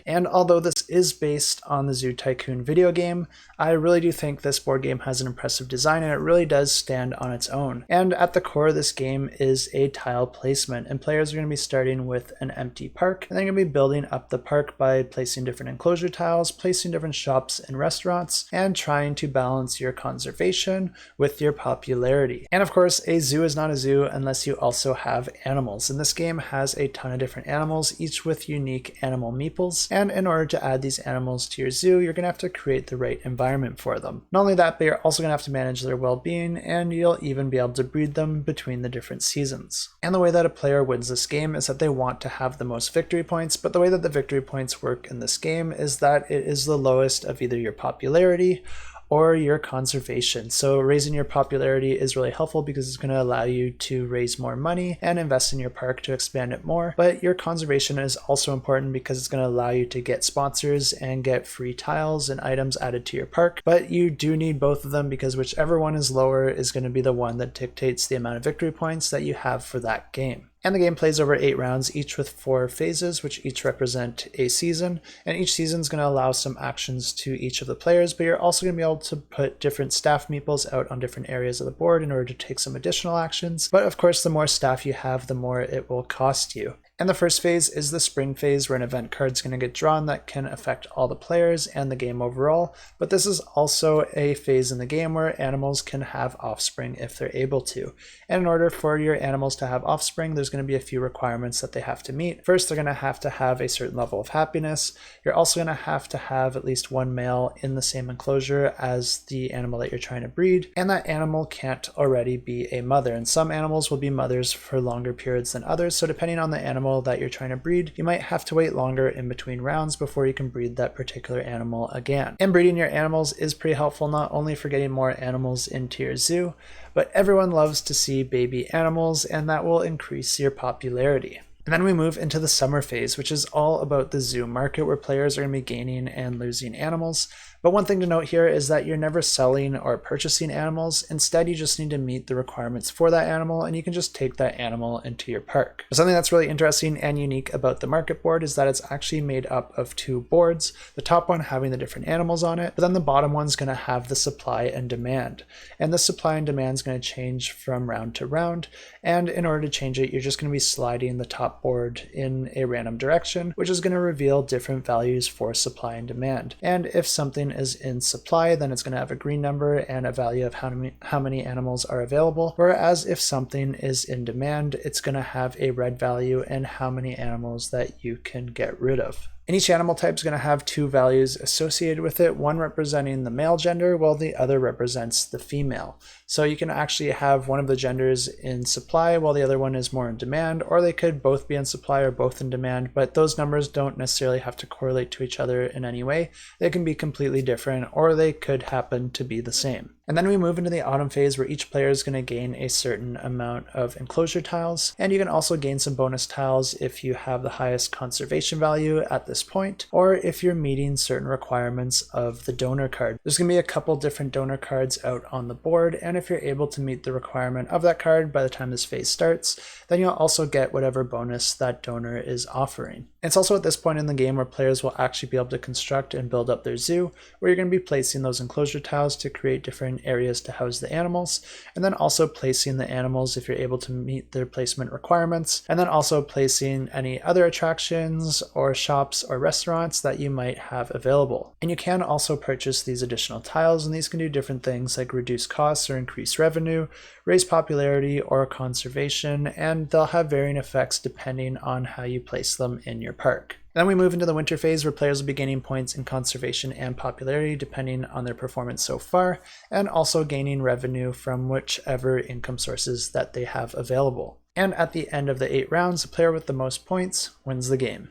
And although this is based on the Zoo Tycoon video game, I really do think this board game has an impressive design and it really does stand on its own. And at the core of this game is a tile placement, and players are going to be starting with an empty park, and they're going to be building up the park by placing different enclosure tiles, placing different shops and restaurants, and trying to balance your conservation with your popularity. And of course, a zoo is not a zoo unless you also have animals, and this game has a ton of different animals, each with unique animal meeples, and in order to add these animals to your zoo, you're going to have to create the right environment for them. Not only that, but you're also going to have to manage their well-being, and you'll even be able to breed them between the different seasons. And the way that a player wins this game is that they want to have the most victory points, but the way that the victory points work in this game is that it is the lowest of either your popularity or your conservation. So raising your popularity is really helpful because it's going to allow you to raise more money and invest in your park to expand it more. But your conservation is also important because it's going to allow you to get sponsors and get free tiles and items added to your park. But you do need both of them because whichever one is lower is going to be the one that dictates the amount of victory points that you have for that game. And the game plays over 8 rounds, each with 4 phases, which each represent a season. And each season is going to allow some actions to each of the players, but you're also going to be able to put different staff meeples out on different areas of the board in order to take some additional actions. But of course, the more staff you have, the more it will cost you. And the first phase is the spring phase, where an event card is going to get drawn that can affect all the players and the game overall. But this is also a phase in the game where animals can have offspring if they're able to. And in order for your animals to have offspring, there's going to be a few requirements that they have to meet. First, they're going to have a certain level of happiness. You're also going to have at least one male in the same enclosure as the animal that you're trying to breed. And that animal can't already be a mother. And some animals will be mothers for longer periods than others. So depending on the animal that you're trying to breed, you might have to wait longer in between rounds before you can breed that particular animal again. And breeding your animals is pretty helpful, not only for getting more animals into your zoo, but everyone loves to see baby animals, and that will increase your popularity. And then we move into the summer phase, which is all about the zoo market, where players are going to be gaining and losing animals. But one thing to note here is that you're never selling or purchasing animals. Instead, you just need to meet the requirements for that animal, and you can just take that animal into your park. Something that's really interesting and unique about the market board is that it's actually made up of 2 boards, the top one having the different animals on it, but then the bottom one's going to have the supply and demand. And the supply and demand is going to change from round to round, and in order to change it, you're just going to be sliding the top board in a random direction, which is going to reveal different values for supply and demand. And if something is in supply, then it's going to have a green number and a value of how many animals are available, whereas if something is in demand, it's going to have a red value and how many animals that you can get rid of. And each animal type is going to have 2 values associated with it, one representing the male gender while the other represents the female. So you can actually have one of the genders in supply while the other one is more in demand, or they could both be in supply or both in demand, but those numbers don't necessarily have to correlate to each other in any way. They can be completely different, or they could happen to be the same. And then we move into the autumn phase, where each player is going to gain a certain amount of enclosure tiles, and you can also gain some bonus tiles if you have the highest conservation value at this point, or if you're meeting certain requirements of the donor card. There's going to be a couple different donor cards out on the board, and if you're able to meet the requirement of that card by the time this phase starts, then you'll also get whatever bonus that donor is offering. It's also at this point in the game where players will actually be able to construct and build up their zoo, where you're going to be placing those enclosure tiles to create different areas to house the animals, and then also placing the animals if you're able to meet their placement requirements, and then also placing any other attractions or shops or restaurants that you might have available. And you can also purchase these additional tiles, and these can do different things like reduce costs or increase revenue, raise popularity or conservation, and they'll have varying effects depending on how you place them in your park. Then we move into the winter phase, where players will be gaining points in conservation and popularity depending on their performance so far, and also gaining revenue from whichever income sources that they have available. And at the end of the 8 rounds, the player with the most points wins the game.